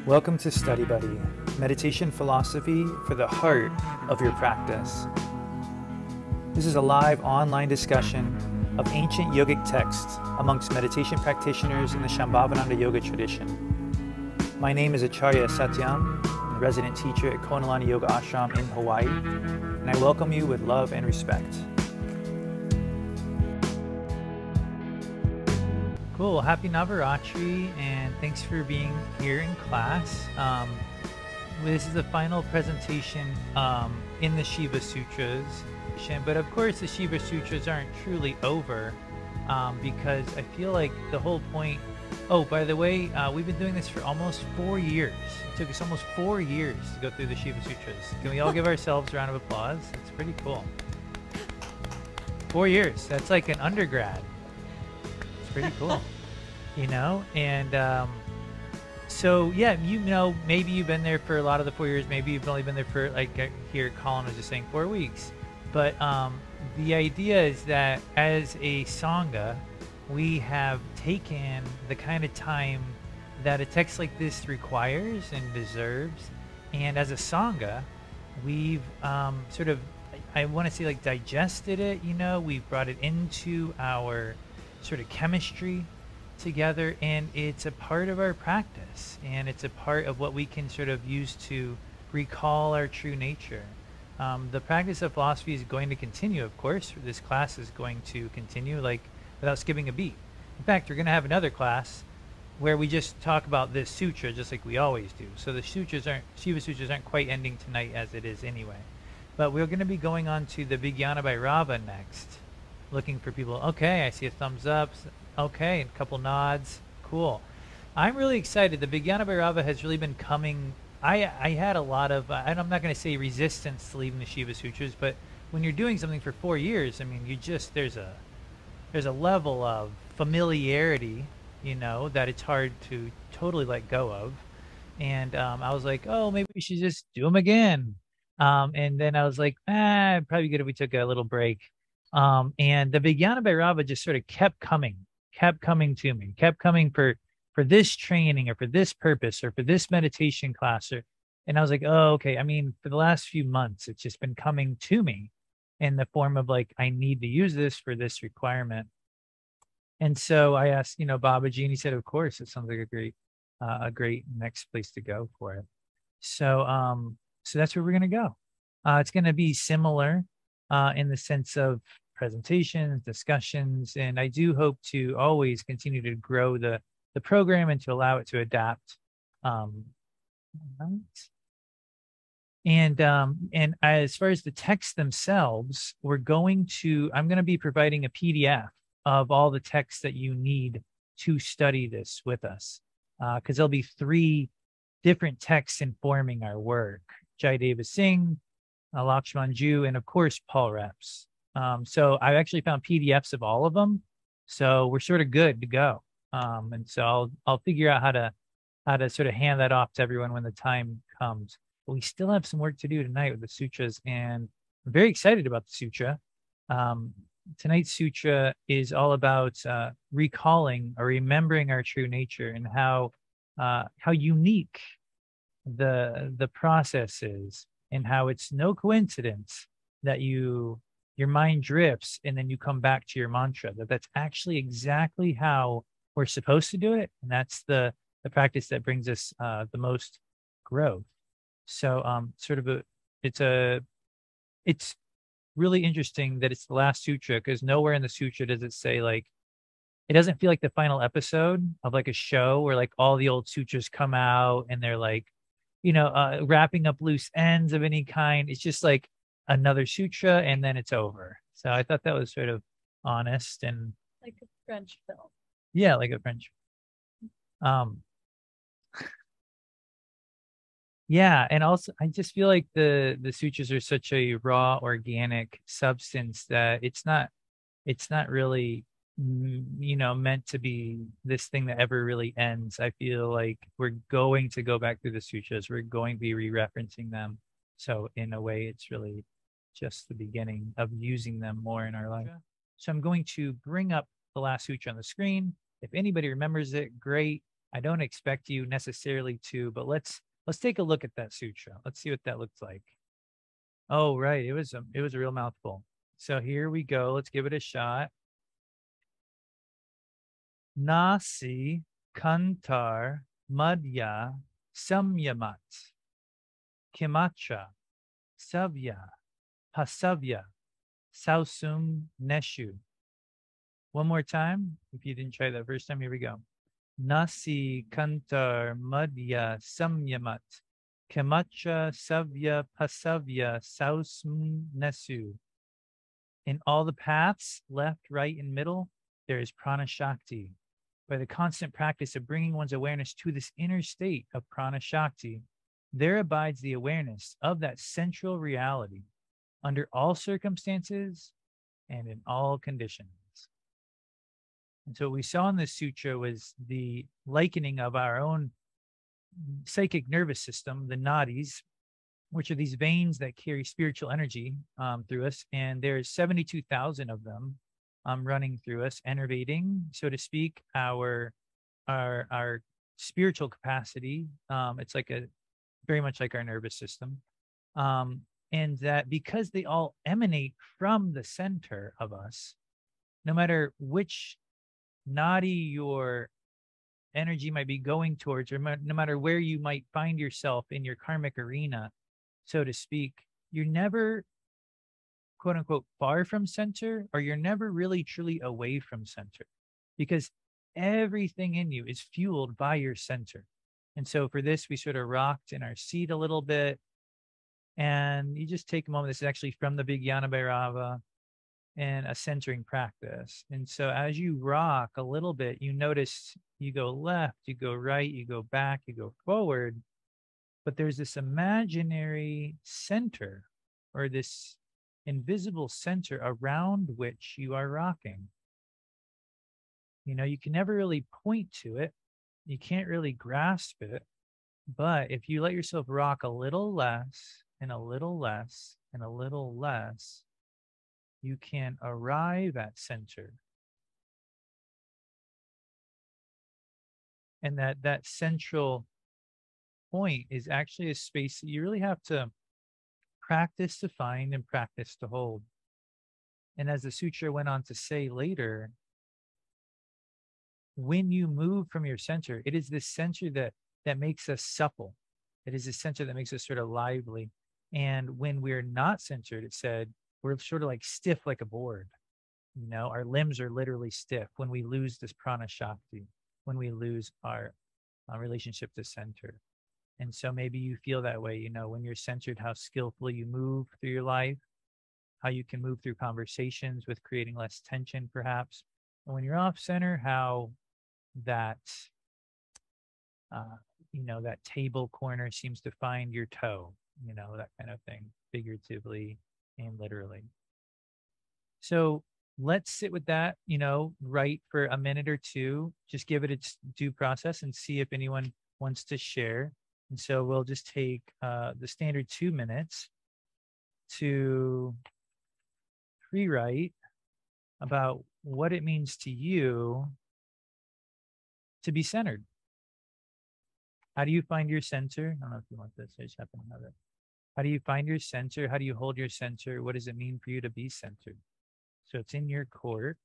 Welcome to Study Buddy, meditation philosophy for the heart of your practice. This is a live online discussion of ancient yogic texts amongst meditation practitioners in the Shambhavananda yoga tradition. My name is Acharya Satyam, a resident teacher at Konalani Yoga Ashram in Hawaii, and I welcome you with love and respect. Cool. Happy Navaratri, and thanks for being here in class. This is the final presentation in the Shiva Sutras. But of course, the Shiva Sutras aren't truly over because I feel like the whole point... Oh, by the way, we've been doing this for almost 4 years. It took us almost 4 years to go through the Shiva Sutras. Can we all give ourselves a round of applause? It's pretty cool. 4 years. That's like an undergrad. Pretty cool, you know. And so yeah, you know, maybe you've been there for a lot of the 4 years, maybe you've only been there for, like here Colin was just saying, 4 weeks. But the idea is that as a sangha, we have taken the kind of time that a text like this requires and deserves, and as a sangha we've sort of, I want to say, like, digested it, you know. We've brought it into our sort of chemistry together, and it's a part of our practice, and it's a part of what we can sort of use to recall our true nature. The practice of philosophy is going to continue, of course. This class is going to continue, like, without skipping a beat. In fact, we're going to have another class where we just talk about this sutra just like we always do. So the Shiva Sutras aren't quite ending tonight as it is anyway. But we're going to be going on to the Vijnana Bhairava next. Looking for people. Okay, I see a thumbs up. Okay, and a couple nods. Cool. I'm really excited. The Vijnana Bhairava has really been coming. I had a lot of, and I'm not going to say resistance to leaving the Shiva Sutras, but when you're doing something for 4 years, I mean, you just, there's a level of familiarity, you know, that it's hard to totally let go of. And I was like, oh, maybe we should just do them again. And then I was like, probably good if we took a little break. And the Vijnana Bhairava just sort of kept coming to me, kept coming for this training or for this purpose or for this meditation class. And I was like, oh, okay. I mean, for the last few months, it's just been coming to me in the form of, like, I need to use this for this requirement. And so I asked, you know, Babaji, and he said, of course, it sounds like a great next place to go for it. So, so that's where we're going to go. It's going to be similar in the sense of presentations, discussions, and I do hope to always continue to grow the program and to allow it to adapt. And as far as the texts themselves, I'm going to be providing a PDF of all the texts that you need to study this with us, because there'll be 3 different texts informing our work: Jayadeva Singh, Lakshman Ju, and of course Paul Reps. So I actually found PDFs of all of them, so we're sort of good to go. And so I'll figure out how to sort of hand that off to everyone when the time comes. But we still have some work to do tonight with the sutras, and I'm very excited about the sutra. Tonight's sutra is all about recalling or remembering our true nature, and how unique the process is, and how it's no coincidence that your mind drifts and then you come back to your mantra. That's actually exactly how we're supposed to do it, and that's the practice that brings us the most growth. So it's really interesting that it's the last sutra, because nowhere in the sutra does it say, like, it doesn't feel like the final episode of, like, a show where, like, all the old sutras come out and they're, like, you know, wrapping up loose ends of any kind. It's just like another sutra and then it's over. So I thought that was sort of honest, and like a French film. Yeah, like a French. Yeah, and also I just feel like the sutras are such a raw, organic substance that it's not really, you know, meant to be this thing that ever really ends. I feel like we're going to go back through the sutras. We're going to be re-referencing them. So in a way, it's really just the beginning of using them more in our life. So I'm going to bring up the last sutra on the screen. If anybody remembers it, great. I don't expect you necessarily to, but let's take a look at that sutra. Let's see what that looks like. Oh, right. It was a real mouthful. So here we go. Let's give it a shot. Nasi kantar madhya samyamat kimacha savya pasavya sausum neshu. One more time. If you didn't try that first time, here we go. Nasi kantar madhya samyamat kimacha savya pasavya sausum nesu. In all the paths, left, right, and middle, there is prana shakti. By the constant practice of bringing one's awareness to this inner state of prana shakti, there abides the awareness of that central reality under all circumstances and in all conditions. And so what we saw in this sutra was the likening of our own psychic nervous system, the nadis, which are these veins that carry spiritual energy through us. And there's 72,000 of them running through us, enervating, so to speak, our spiritual capacity. It's like a very much like our nervous system. And that because they all emanate from the center of us, no matter which nadi your energy might be going towards, or no matter where you might find yourself in your karmic arena, so to speak, you're never, quote unquote, far from center, or you're never really truly away from center, because everything in you is fueled by your center. And so for this, we sort of rocked in our seat a little bit. And you just take a moment. This is actually from the Vijnana Bhairava and a centering practice. And so as you rock a little bit, you notice you go left, you go right, you go back, you go forward. But there's this imaginary center, or this invisible center around which you are rocking. You know, you can never really point to it. You can't really grasp it. But if you let yourself rock a little less and a little less and a little less, you can arrive at center. And that central point is actually a space that you really have to practice to find and practice to hold. And as the sutra went on to say later, when you move from your center, it is this center that makes us supple. It is this center that makes us sort of lively. And when we're not centered, it said, we're sort of like stiff like a board. You know, our limbs are literally stiff when we lose this prana shakti, when we lose our relationship to center. And so maybe you feel that way, you know, when you're centered, how skillfully you move through your life, how you can move through conversations with creating less tension, perhaps. And when you're off center, how that, uh, you know, that table corner seems to find your toe, you know, that kind of thing, figuratively and literally. So let's sit with that, you know, right for a minute or two, just give it its due process and see if anyone wants to share. And so we'll just take the standard 2 minutes to pre-write about what it means to you to be centered. How do you find your center? I don't know if you want this. I just happen to have it. How do you find your center? How do you hold your center? What does it mean for you to be centered? So it's in your court.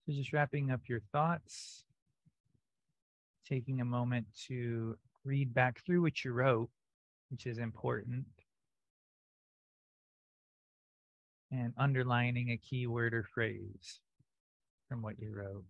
So just wrapping up your thoughts, taking a moment to read back through what you wrote, which is important, and underlining a key word or phrase from what you wrote.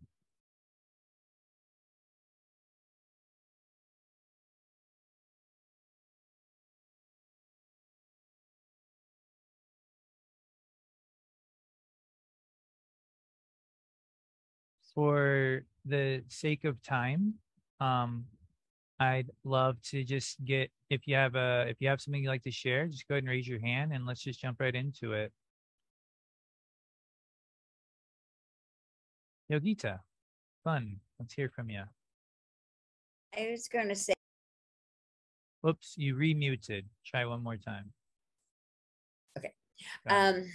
For the sake of time, I'd love to just get, if you have something you'd like to share, just go ahead and raise your hand and let's just jump right into it. Yogita, fun. Let's hear from you. I was going to say, Whoops, you remuted. Try one more time. okay. Got it.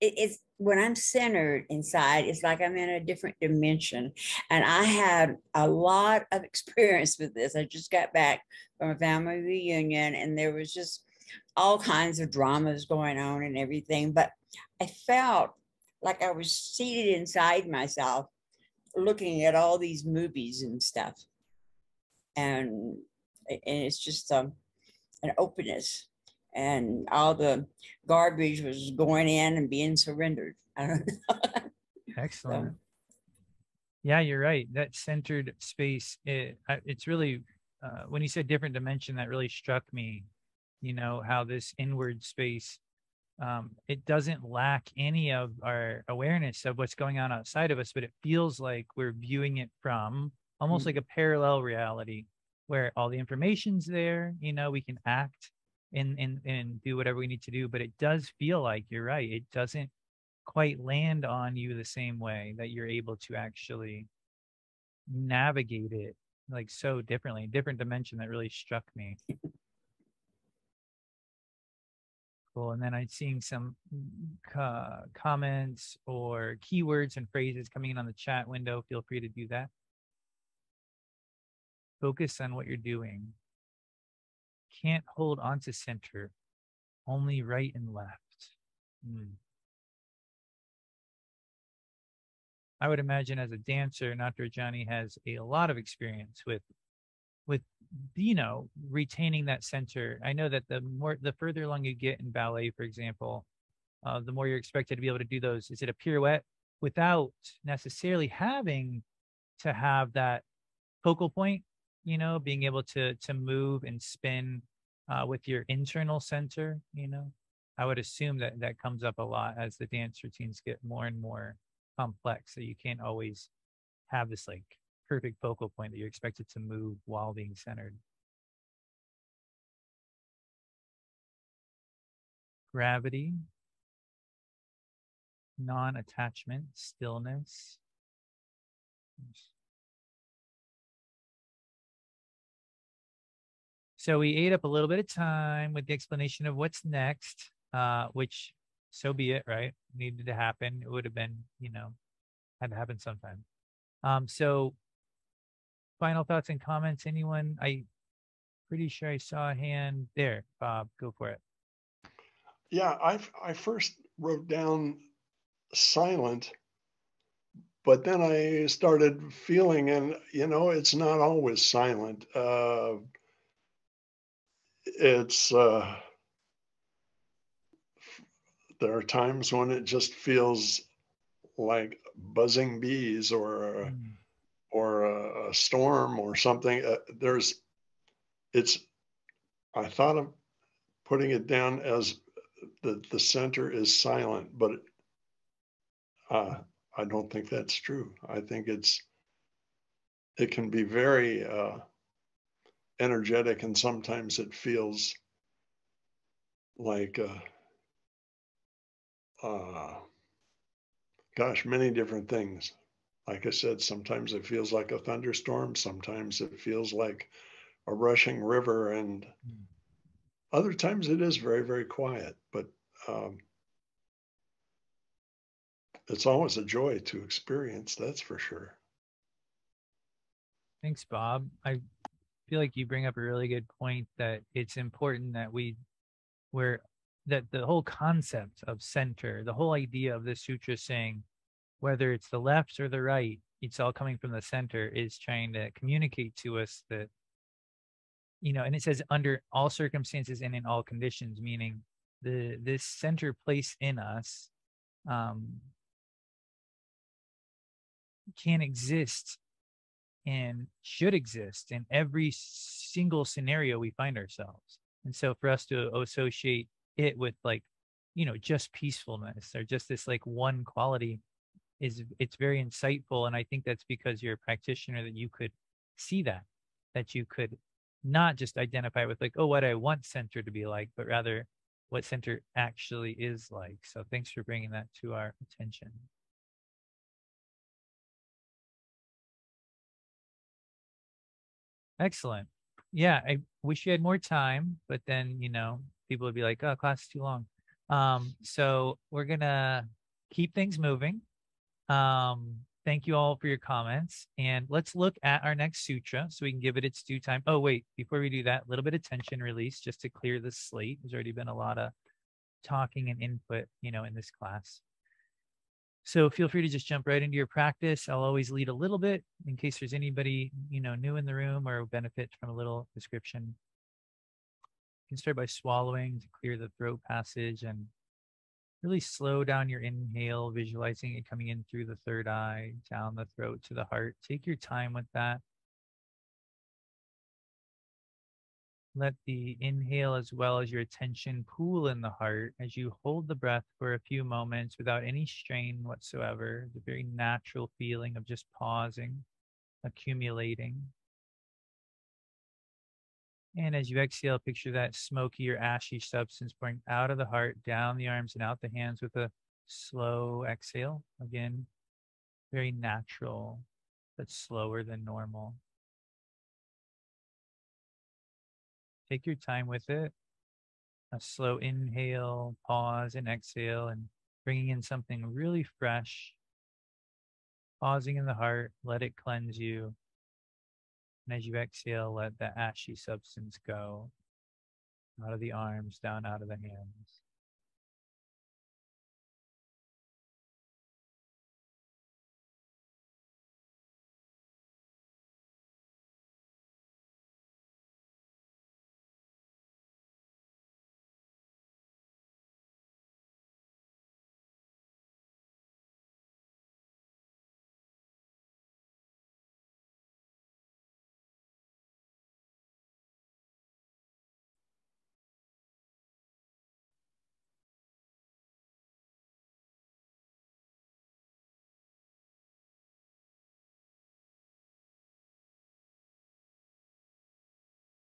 It's when I'm centered inside, it's like I'm in a different dimension. And I had a lot of experience with this. I just got back from a family reunion, and there was just all kinds of dramas going on and everything. But I felt like I was seated inside myself, looking at all these movies and stuff. And, and it's just an openness, and all the garbage was going in and being surrendered. I don't know. Excellent. So, Yeah, you're right. That centered space, it's really, when you said different dimension, that really struck me, how this inward space, it doesn't lack any of our awareness of what's going on outside of us, but it feels like we're viewing it from almost like a parallel reality where all the information's there, we can act and do whatever we need to do, but it does feel like, you're right, it doesn't quite land on you the same way, that you're able to actually navigate it like so differently, different dimension. That really struck me. Cool. And then I'm seeing some comments or keywords and phrases coming in on the chat window. Feel free to do that. Focus on what you're doing. Can't hold on to center, only right and left. I would imagine as a dancer, Dr. Johnny has a lot of experience with retaining that center. I know that the further along you get in ballet, for example, the more you're expected to be able to do those. Is it a pirouette without necessarily having to have that focal point? Being able to move and spin with your internal center. I would assume that comes up a lot as the dance routines get more and more complex. So you can't always have this like perfect focal point that you're expected to move while being centered. Gravity, non-attachment, stillness. So we ate up a little bit of time with the explanation of what's next, which so be it, right? Needed to happen. It would have been, had to happen sometime. So final thoughts and comments, anyone? I pretty sure I saw a hand there. Bob, go for it. Yeah, I first wrote down silent, but then I started feeling, and it's not always silent. It's there are times when it just feels like buzzing bees or a storm or something. I thought of putting it down as the center is silent, but I don't think that's true. I think it can be very energetic, and sometimes it feels like gosh, many different things. Like I said, sometimes it feels like a thunderstorm, sometimes it feels like a rushing river, and other times it is very, very quiet. But it's always a joy to experience, that's for sure. Thanks, Bob. I feel like you bring up a really good point, that it's important that that the whole concept of center, the whole idea of the sutra saying whether it's the left or the right, it's all coming from the center, is trying to communicate to us that, and it says under all circumstances and in all conditions, meaning this center place in us can exist and should exist in every single scenario we find ourselves. And so for us to associate it with just peacefulness or just this one quality it's very insightful. And I think that's because you're a practitioner, that you could see that you could not just identify with what I want center to be like, but rather what center actually is like. So thanks for bringing that to our attention. Excellent. Yeah, I wish you had more time, but then, people would be like, oh, class is too long. So we're going to keep things moving. Thank you all for your comments. And let's look at our next sutra so we can give it its due time. Oh, wait, before we do that, a little bit of tension release just to clear the slate. There's already been a lot of talking and input, in this class. So feel free to just jump right into your practice. I'll always lead a little bit in case there's anybody, new in the room or benefit from a little description. You can start by swallowing to clear the throat passage and really slow down your inhale, visualizing it coming in through the third eye, down the throat to the heart. Take your time with that. Let the inhale as well as your attention pool in the heart as you hold the breath for a few moments without any strain whatsoever. The very natural feeling of just pausing, accumulating. And as you exhale, picture that smoky or ashy substance pouring out of the heart, down the arms and out the hands with a slow exhale. Again, very natural, but slower than normal. Take your time with it. A slow inhale, pause, and exhale, and bringing in something really fresh. Pausing in the heart, let it cleanse you. And as you exhale, let the ashy substance go out of the arms, down out of the hands.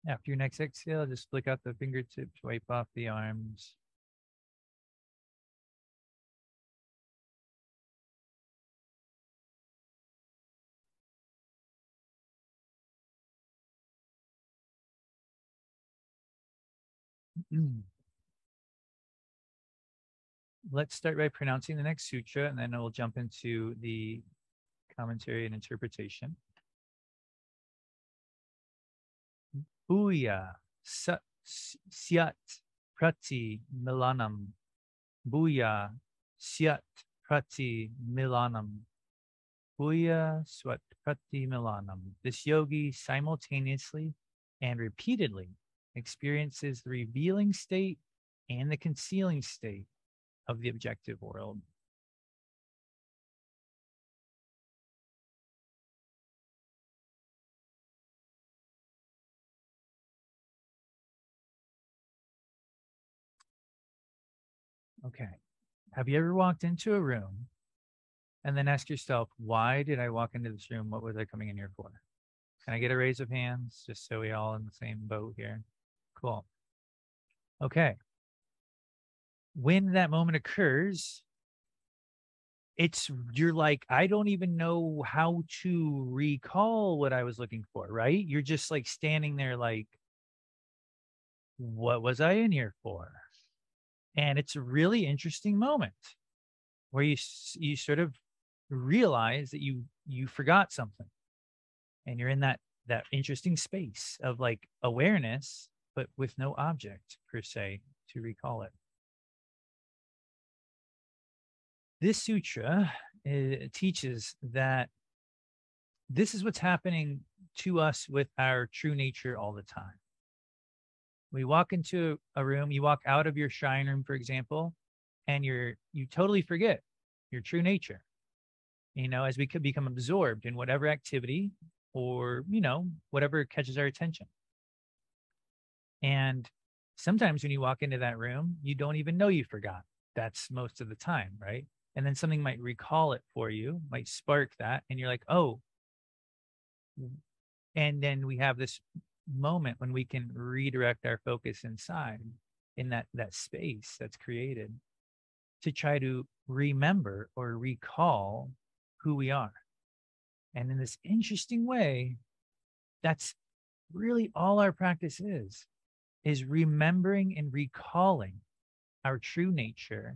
After your next exhale, just flick out the fingertips, wipe off the arms. Let's start by pronouncing the next sutra, and then we'll jump into the commentary and interpretation. Bhuya syat prati milanam. Bhuya syat prati milanam. Bhuya swat prati milanam. This yogi simultaneously and repeatedly experiences the revealing state and the concealing state of the objective world. Okay. Have you ever walked into a room and then ask yourself, why did I walk into this room? What was I coming in here for? Can I get a raise of hands just so we all in the same boat here? Cool. Okay. When that moment occurs, you're like, I don't even know how to recall what I was looking for, right? You're just like standing there like, what was I in here for? And it's a really interesting moment where you sort of realize that you forgot something, and you're in that interesting space of like awareness, but with no object per se to recall it. This sutra teaches that this is what's happening to us with our true nature all the time. We walk into a room, you walk out of your shrine room, for example, and you totally forget your true nature, as we could become absorbed in whatever activity or, whatever catches our attention. And sometimes when you walk into that room, you don't even know you forgot. That's most of the time, right? And then something might recall it for you, might spark that. And you're like, oh. And then we have this moment when we can redirect our focus inside in that space that's created to try to remember or recall who we are. And in this interesting way, that's really all our practice is remembering and recalling our true nature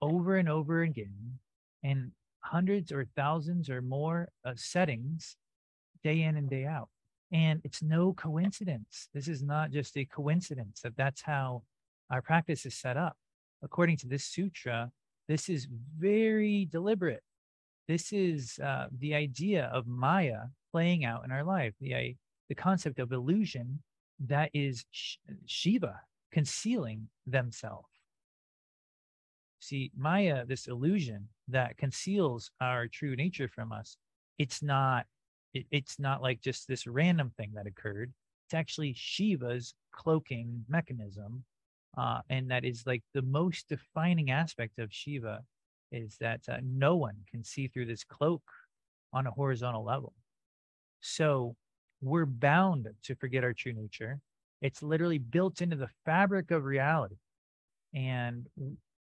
over and over again in hundreds or thousands or more settings, day in and day out. And it's no coincidence. This is not just a coincidence that's how our practice is set up. According to this sutra, this is very deliberate. This is the idea of Maya playing out in our life, the concept of illusion that is Shiva concealing themself. See, Maya, this illusion that conceals our true nature from us, it's not like just this random thing that occurred. It's actually Shiva's cloaking mechanism. And that is like the most defining aspect of Shiva is that no one can see through this cloak on a horizontal level. So we're bound to forget our true nature. It's literally built into the fabric of reality. And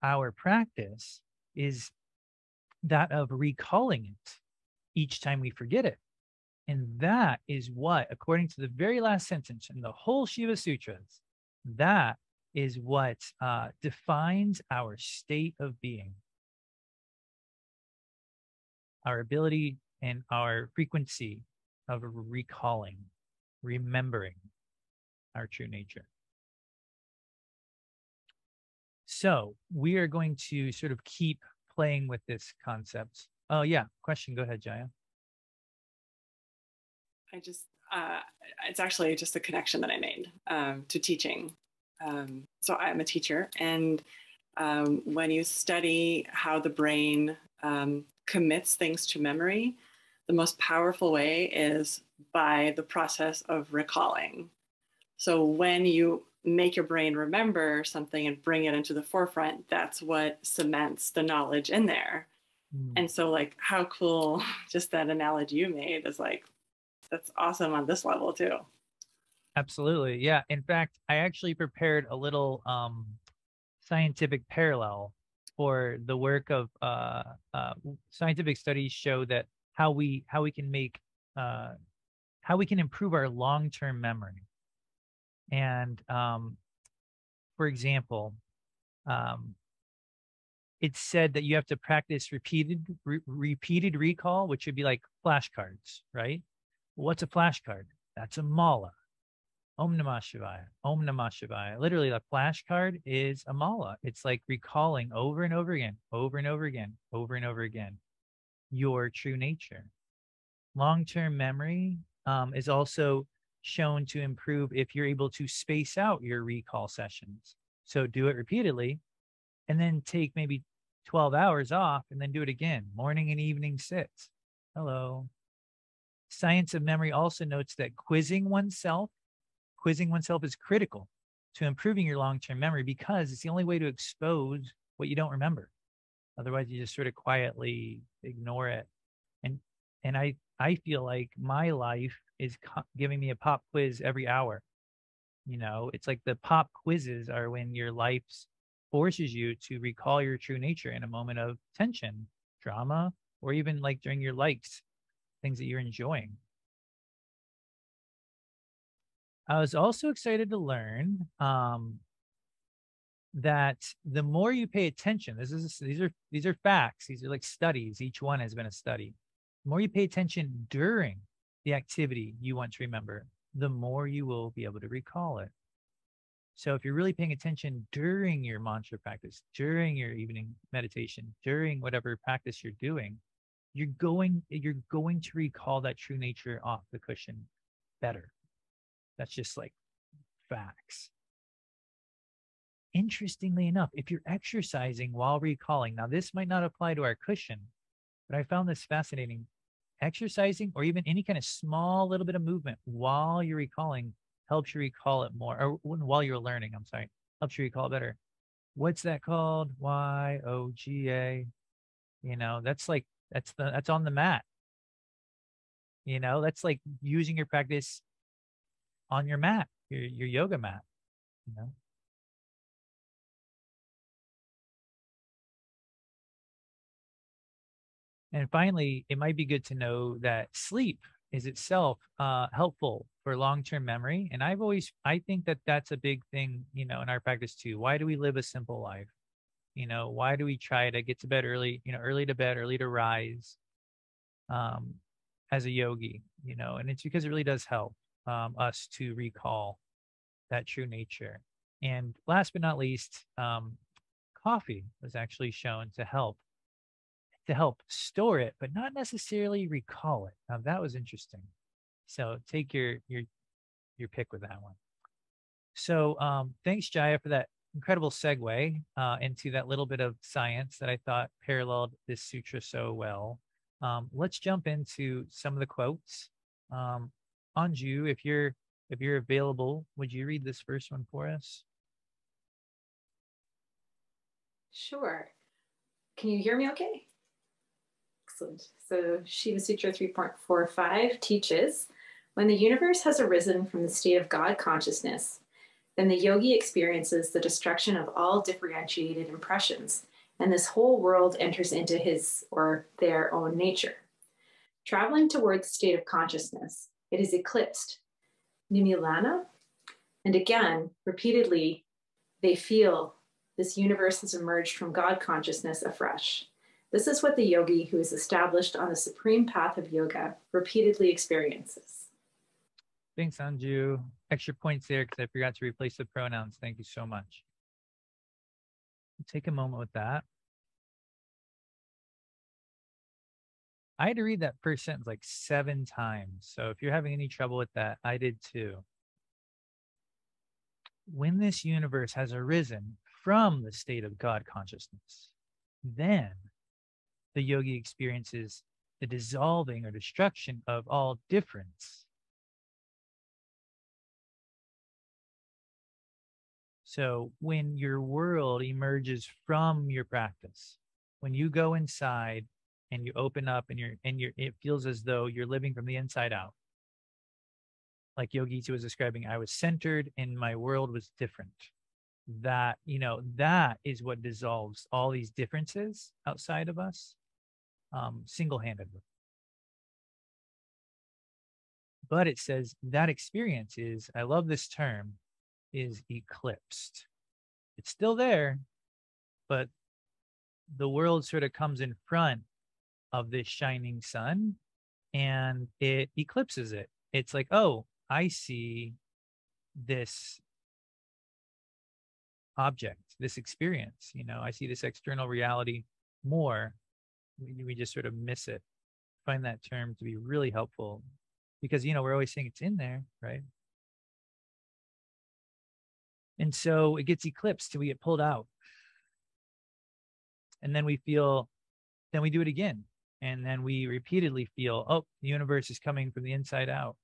our practice is that of recalling it each time we forget it. And that is what, according to the very last sentence in the whole Shiva Sutras, that is what defines our state of being. Our ability and our frequency of recalling, remembering our true nature. So we are going to sort of keep playing with this concept. Oh yeah, question. Go ahead, Jaya. It's actually just a connection that I made to teaching. So I'm a teacher, and when you study how the brain commits things to memory, the most powerful way is by the process of recalling. So when you make your brain remember something and bring it into the forefront, that's what cements the knowledge in there. And so like how cool just that analogy you made is like, that's awesome on this level too. Absolutely. Yeah. In fact, I actually prepared a little scientific parallel for the work of scientific studies show that how we can make how we can improve our long-term memory. And for example, it's said that you have to practice repeated recall, which would be like flashcards, right? What's a flashcard? That's a mala. Om Namah Shivaya. Om Namah Shivaya. Literally, the flashcard is a mala. It's like recalling over and over again, over and over again, over and over again, your true nature. Long-term memory is also shown to improve if you're able to space out your recall sessions. So do it repeatedly and then take maybe 12 hours off and then do it again, morning and evening sits. Hello. Science of memory also notes that quizzing oneself is critical to improving your long-term memory because it's the only way to expose what you don't remember. Otherwise, you just sort of quietly ignore it. And I feel like my life is giving me a pop quiz every hour. It's like the pop quizzes are when your life forces you to recall your true nature in a moment of tension, drama, or even like during your likes, things that you're enjoying. I was also excited to learn that the more you pay attention, these are facts, these are like studies, each one has been a study. The more you pay attention during the activity you want to remember, the more you will be able to recall it. So if you're really paying attention during your mantra practice, during your evening meditation, during whatever practice you're doing, you're going to recall that true nature off the cushion better. That's just like facts. Interestingly enough, if you're exercising while recalling, now this might not apply to our cushion, but I found this fascinating. Exercising or even any kind of small little bit of movement while you're recalling helps you recall it more, or while you're learning, I'm sorry, helps you recall it better. What's that called? YOGA. That's on the mat. That's like using your practice on your mat, your yoga mat, you know. And finally, it might be good to know that sleep is itself helpful for long-term memory. And I think that that's a big thing, in our practice too. Why do we live a simple life? Why do we try to get to bed early, early to bed, early to rise, as a yogi, and it's because it really does help us to recall that true nature. And last but not least, coffee was actually shown to help store it, but not necessarily recall it. Now that was interesting. So take your pick with that one. So thanks, Jaya, for that incredible segue into that little bit of science that I thought paralleled this sutra so well. Let's jump into some of the quotes. Anju, if you're available, would you read this first one for us? Sure. Can you hear me okay? Excellent. So Shiva Sutra 3.45 teaches, when the universe has arisen from the state of God consciousness, then the yogi experiences the destruction of all differentiated impressions, and this whole world enters into his or their own nature. Traveling toward the state of consciousness, it is eclipsed, Nimilana, and again, repeatedly, they feel this universe has emerged from God consciousness afresh. This is what the yogi who is established on the supreme path of yoga repeatedly experiences. Thanks, Anju. Extra points there because I forgot to replace the pronouns. Thank you so much. Take a moment with that. I had to read that first sentence like 7 times. So if you're having any trouble with that, I did too. When this universe has arisen from the state of God consciousness, then the yogi experiences the dissolving or destruction of all difference. So when your world emerges from your practice, when you go inside and you open up and it feels as though you're living from the inside out. Like Yogi was describing, I was centered and my world was different. That is what dissolves all these differences outside of us, single-handedly. But it says that experience is, I love this term, is eclipsed. It's still there, but the world sort of comes in front of this shining sun and it eclipses it. It's like, oh, I see this object, this experience, I see this external reality more. We just sort of miss it. I find that term to be really helpful because, we're always saying it's in there, right? And so it gets eclipsed till we get pulled out. And then we do it again. And then we repeatedly feel, oh, the universe is coming from the inside out.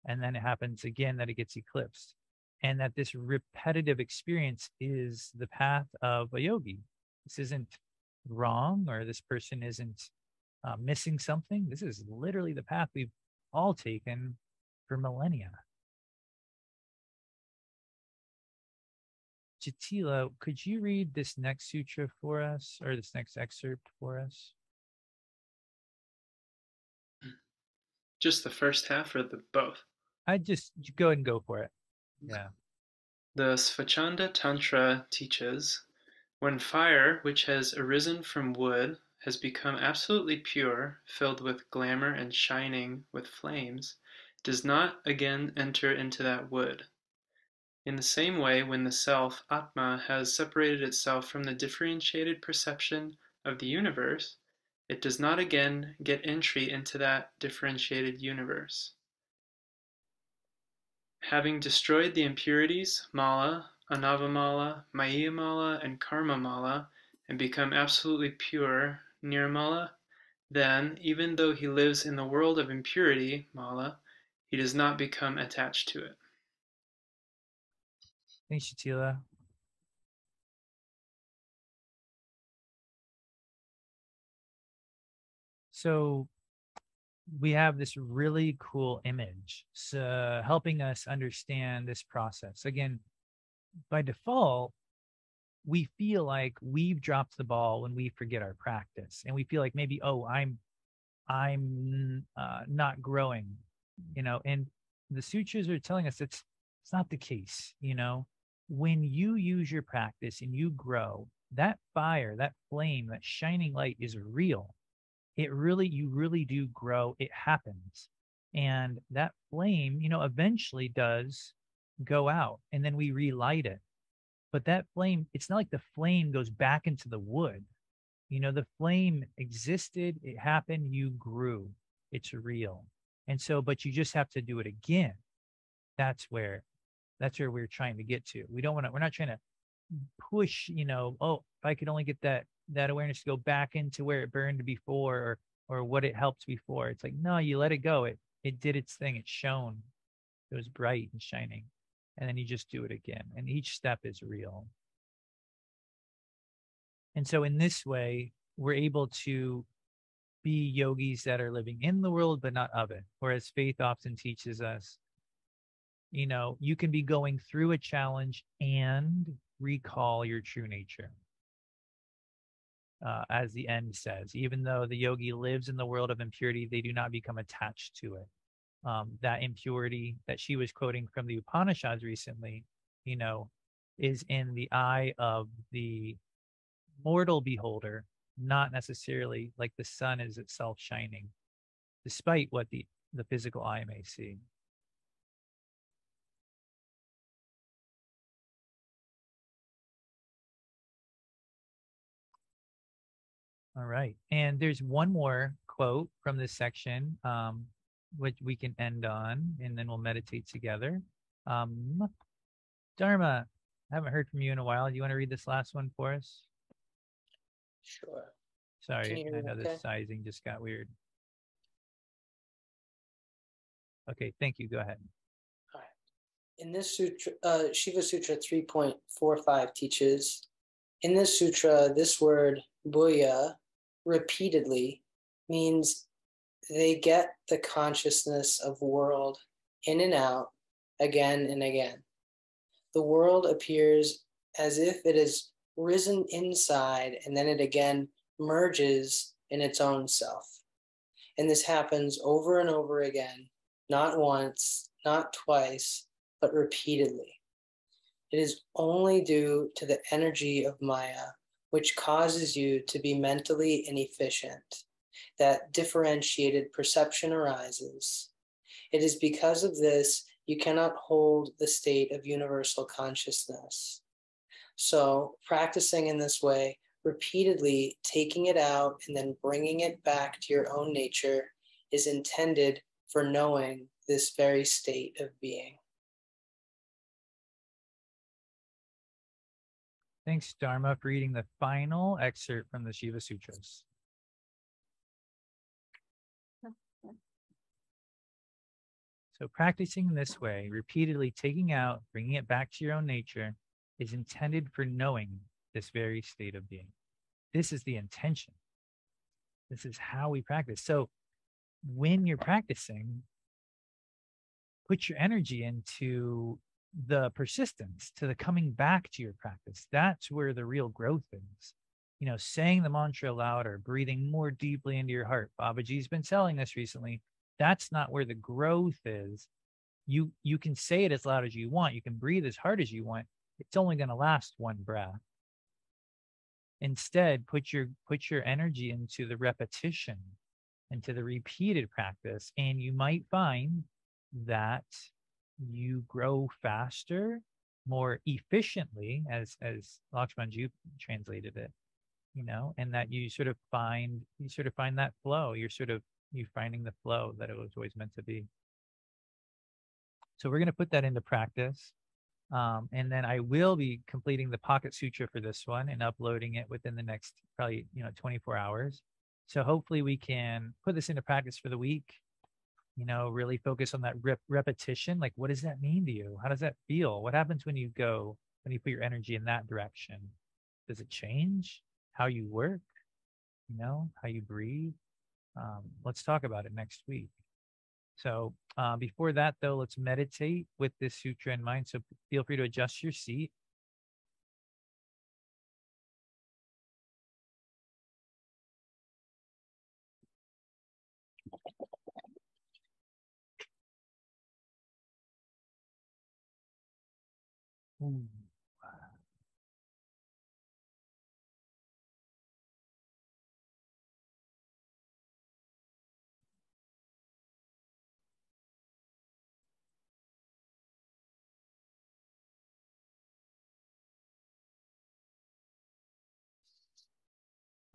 And then it happens again that it gets eclipsed. And that this repetitive experience is the path of a yogi. This isn't wrong, or this person isn't missing something. This is literally the path we've all taken for millennia. Jatila, could you read this next sutra for us, or this next excerpt for us? Just the first half or both? I'd just go ahead and go for it. Yeah. The Svachanda Tantra teaches, when fire, which has arisen from wood, has become absolutely pure, filled with glamour and shining with flames, does not again enter into that wood. In the same way, when the self, Atma, has separated itself from the differentiated perception of the universe, it does not again get entry into that differentiated universe. Having destroyed the impurities, mala, anavamala, mayamala, and karmamala, and become absolutely pure, nirmala, then, even though he lives in the world of impurity, mala, he does not become attached to it. Thanks, Shatila. So we have this really cool image, so helping us understand this process. Again, by default, we feel like we've dropped the ball when we forget our practice, and we feel like maybe, oh, I'm not growing, and the sutras are telling us it's not the case. When you use your practice and you grow, that fire, that flame, that shining light is real. You really do grow. It happens. And that flame, eventually does go out, and then we relight it. But that flame, it's not like the flame goes back into the wood. The flame existed, it happened, you grew, it's real. And so, but you just have to do it again. That's where we're trying to get to. We're not trying to push, oh, if I could only get that awareness to go back into where it burned before, or what it helped before. It's like, no, you let it go. It did its thing. It shone. It was bright and shining. And then you just do it again. And each step is real. And so in this way, we're able to be yogis that are living in the world, but not of it. Whereas faith often teaches us, you can be going through a challenge and recall your true nature. As the end says, even though the yogi lives in the world of impurity, they do not become attached to it. That impurity that she was quoting from the Upanishads recently, is in the eye of the mortal beholder, not necessarily like the sun is itself shining, despite what the physical eye may see. All right. And there's one more quote from this section, which we can end on, and then we'll meditate together. Dharma, I haven't heard from you in a while. Do you want to read this last one for us? Sure. Sorry, I know the sizing just got weird. Okay, thank you. Go ahead. All right. In this sutra, Shiva Sutra 3.45 teaches, in this sutra, this word Buya repeatedly means they get the consciousness of world in and out again and again. The world appears as if it has risen inside, and then it again merges in its own self. And this happens over and over again, not once, not twice, but repeatedly. It is only due to the energy of Maya, which causes you to be mentally inefficient, that differentiated perception arises. It is because of this you cannot hold the state of universal consciousness. So, practicing in this way, repeatedly taking it out and then bringing it back to your own nature, is intended for knowing this very state of being. Thanks, Dharma, for reading the final excerpt from the Shiva Sutras. So practicing this way, repeatedly taking out, bringing it back to your own nature, is intended for knowing this very state of being. This is the intention. This is how we practice. So when you're practicing, put your energy into the persistence, to the coming back to your practice. That's where the real growth is. Saying the mantra louder, breathing more deeply into your heart. Babaji's been telling this recently. That's not where the growth is. You can say it as loud as you want. You can breathe as hard as you want. It's only going to last one breath. Instead, put your energy into the repetition, into the repeated practice, and you might find that you grow faster, more efficiently, as Lakshmanju translated it, and that you sort of find that flow. You finding the flow that it was always meant to be. So we're going to put that into practice. And then I will be completing the Pocket Sutra for this one and uploading it within the next probably 24 hours. So hopefully we can put this into practice for the week. Really focus on that repetition. Like, what does that mean to you? How does that feel? What happens when you put your energy in that direction? Does it change how you work? How you breathe? Let's talk about it next week. So before that, though, let's meditate with this sutra in mind. So feel free to adjust your seat.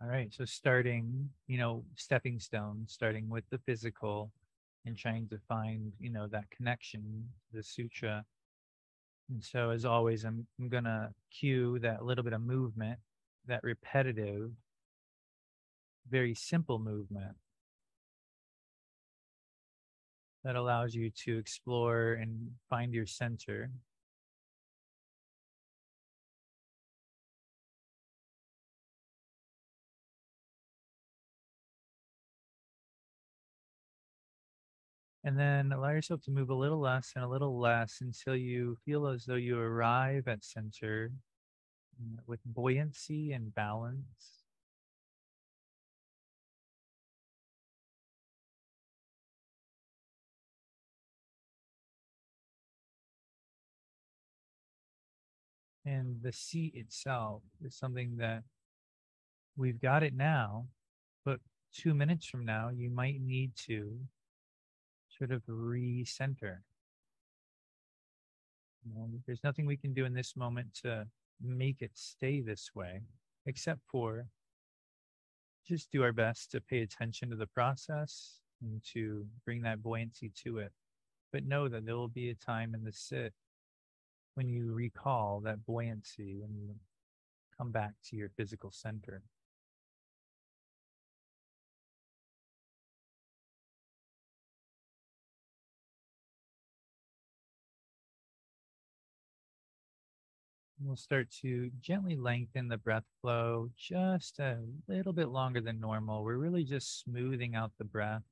All right. So starting, stepping stones, starting with the physical and trying to find, that connection, the sutra. And so as always, I'm going to cue that little bit of movement, that repetitive, very simple movement that allows you to explore and find your center. And then allow yourself to move a little less and a little less until you feel as though you arrive at center with buoyancy and balance. And the seat itself is something that we've got it now, but 2 minutes from now, you might need to sort of recenter. There's nothing we can do in this moment to make it stay this way, except for just do our best to pay attention to the process and to bring that buoyancy to it. But know that there will be a time in the sit when you recall that buoyancy, when you come back to your physical center. We'll start to gently lengthen the breath flow just a little bit longer than normal. We're really just smoothing out the breath.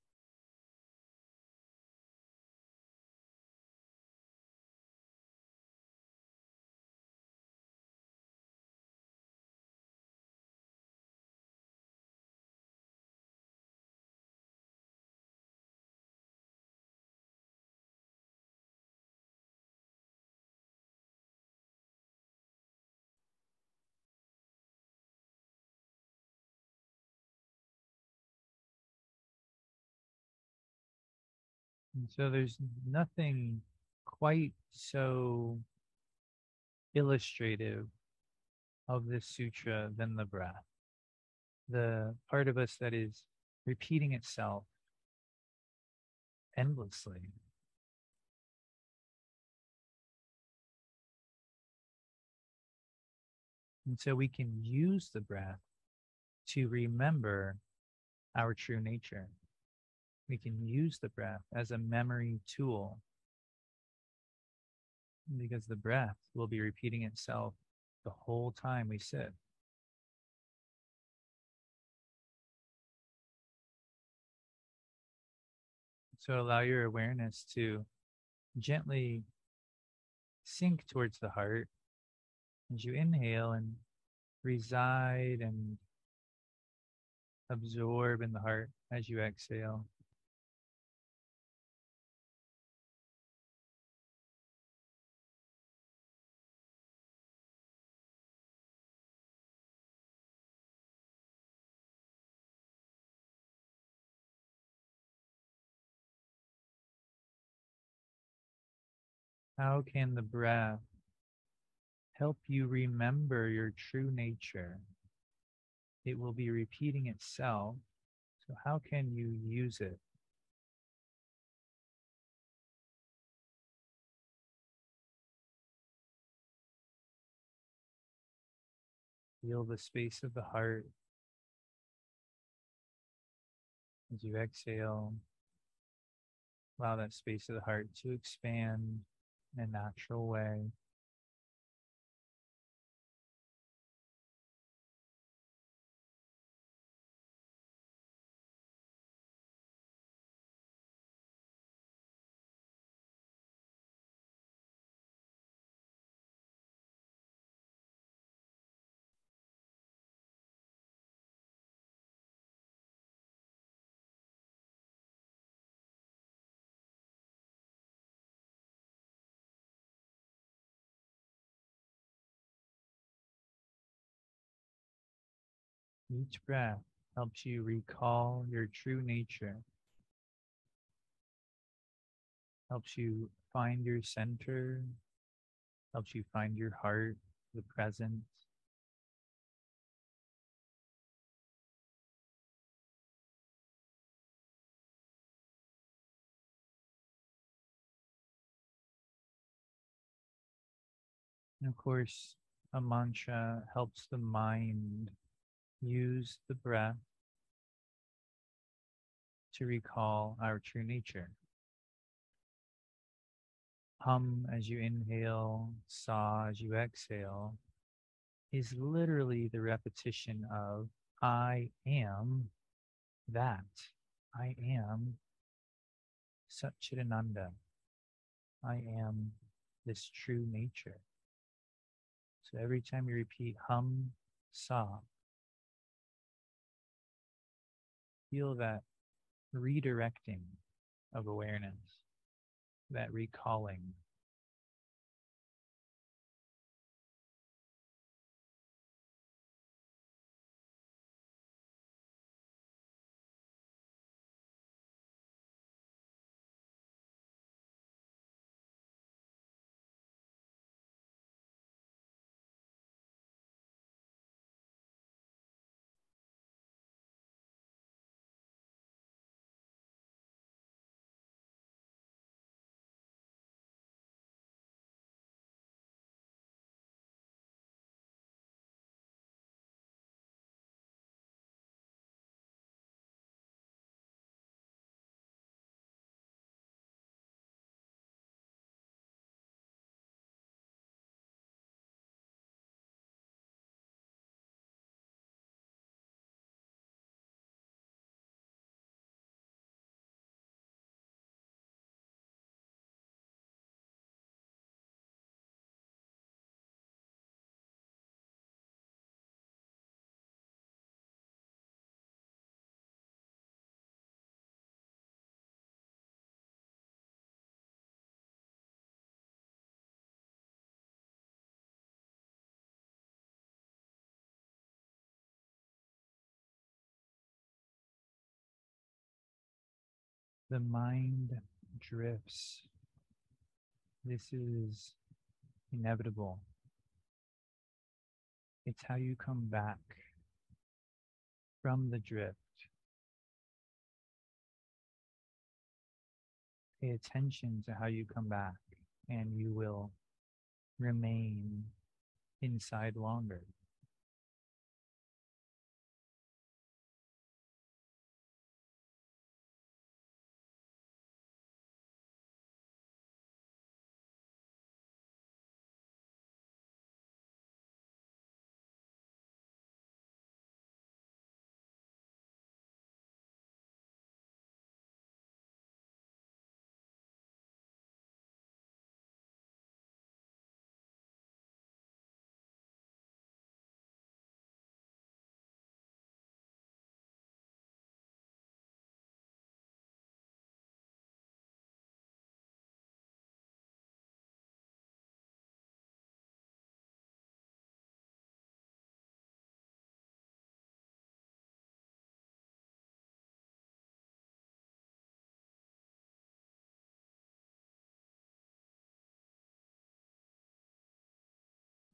And so there's nothing quite so illustrative of this sutra than the breath. The part of us that is repeating itself endlessly. And so we can use the breath to remember our true nature. We can use the breath as a memory tool because the breath will be repeating itself the whole time we sit. So allow your awareness to gently sink towards the heart as you inhale and reside and absorb in the heart as you exhale. How can the breath help you remember your true nature? it will be repeating itself. So how can you use it? Feel the space of the heart as you exhale. Allow that space of the heart to expand in a natural way. Each breath helps you recall your true nature, helps you find your center, helps you find your heart, the present. And of course, a mantra helps the mind use the breath to recall our true nature. Hum as you inhale, saw as you exhale is literally the repetition of I am that. I am Satchitananda. I am this true nature. So every time you repeat hum, sa, feel that redirecting of awareness, that recalling. The mind drifts. This is inevitable. It's how you come back from the drift. Pay attention to how you come back, and you will remain inside longer.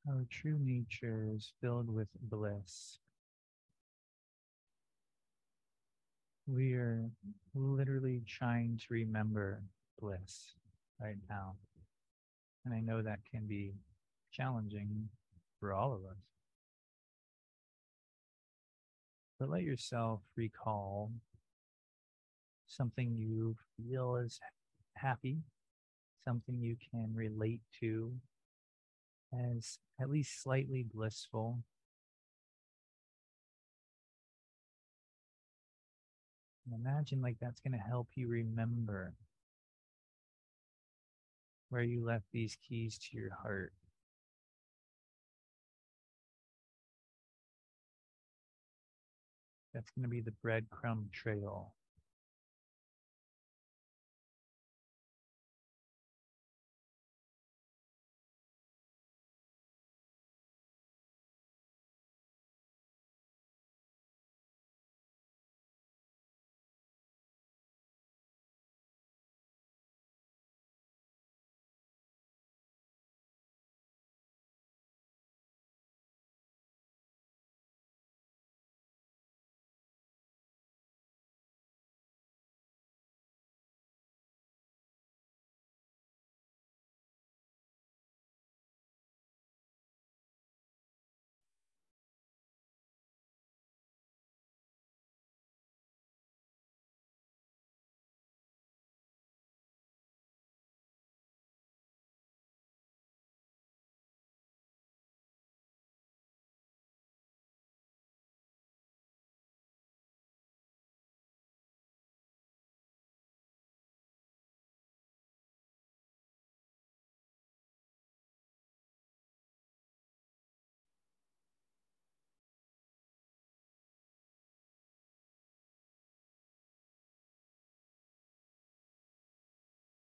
Our true nature is filled with bliss. We are literally trying to remember bliss right now. And I know that can be challenging for all of us. But let yourself recall something you feel is happy, something you can relate to as at least slightly blissful. And imagine like that's going to help you remember where you left these keys to your heart. That's going to be the breadcrumb trail.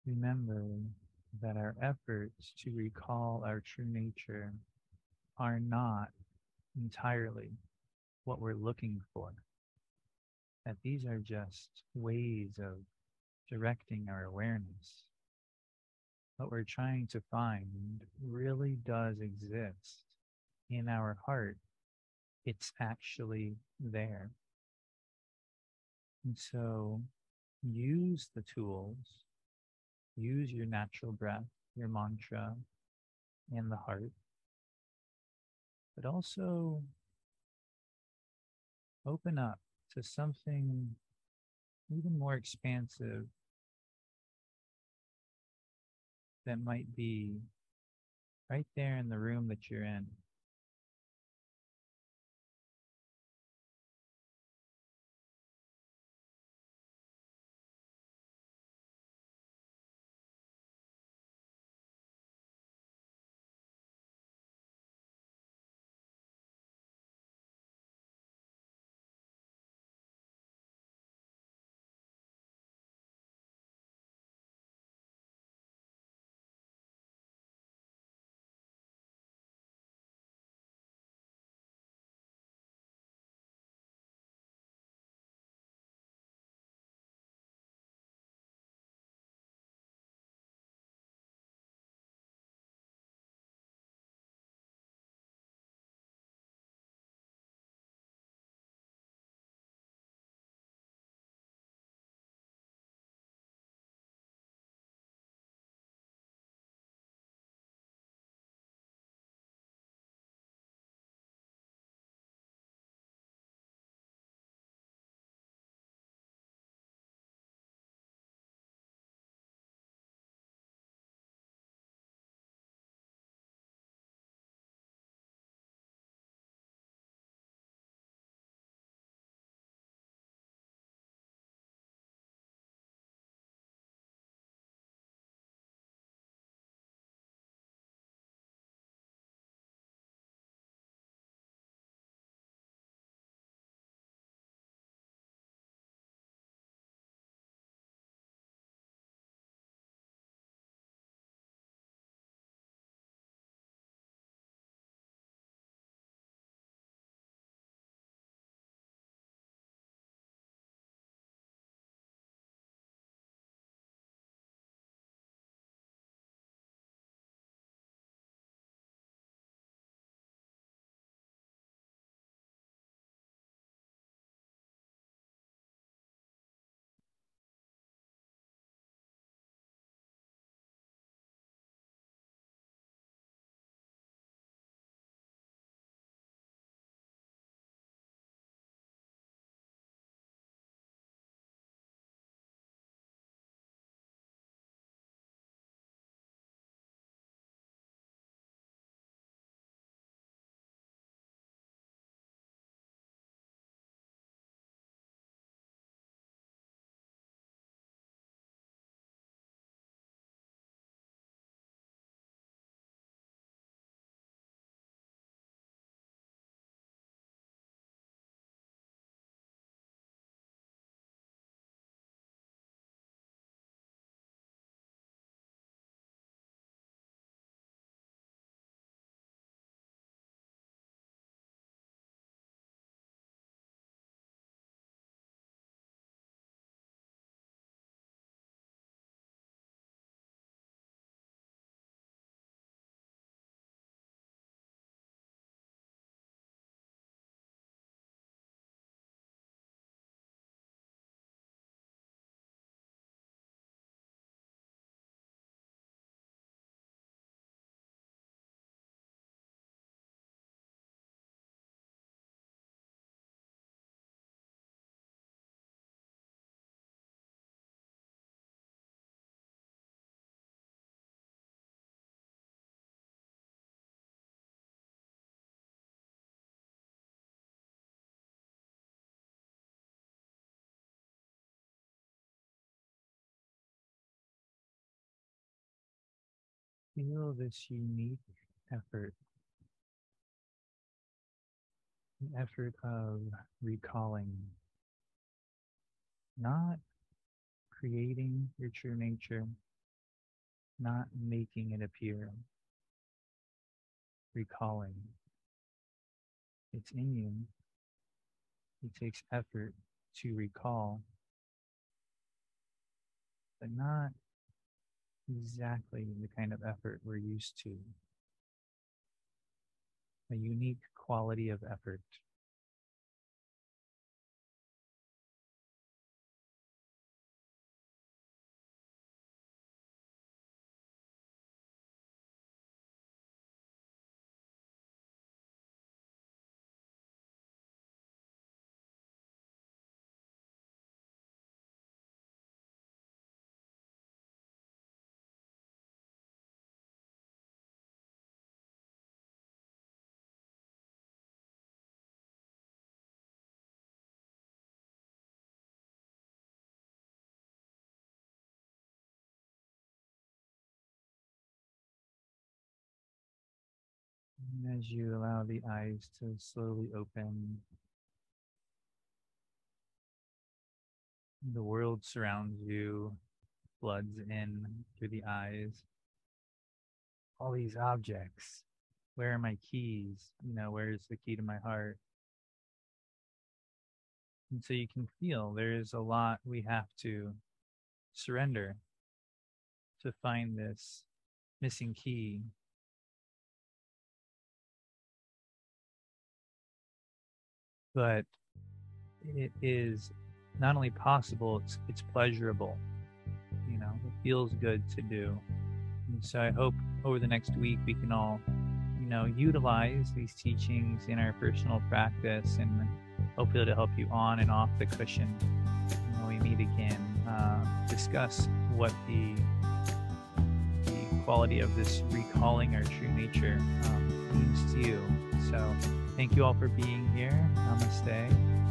Remember that our efforts to recall our true nature are not entirely what we're looking for. That these are just ways of directing our awareness. What we're trying to find really does exist in our heart. It's actually there. And so use the tools, use your natural breath, your mantra, and the heart, but also open up to something even more expansive that might be right there in the room that you're in. Feel this unique effort, the effort of recalling, not creating your true nature, not making it appear, recalling. It's in you. It takes effort to recall, but not exactly the kind of effort we're used to. A unique quality of effort. And as you allow the eyes to slowly open, the world surrounds you, floods in through the eyes. All these objects. Where are my keys? Where's the key to my heart? And so you can feel there's a lot we have to surrender to find this missing key. But it is not only possible, it's pleasurable. It feels good to do. And so I hope over the next week we can all, utilize these teachings in our personal practice, and hopefully it'll help you on and off the cushion. When we meet again, discuss what the quality of this recalling our true nature means to you. So thank you all for being here. Namaste.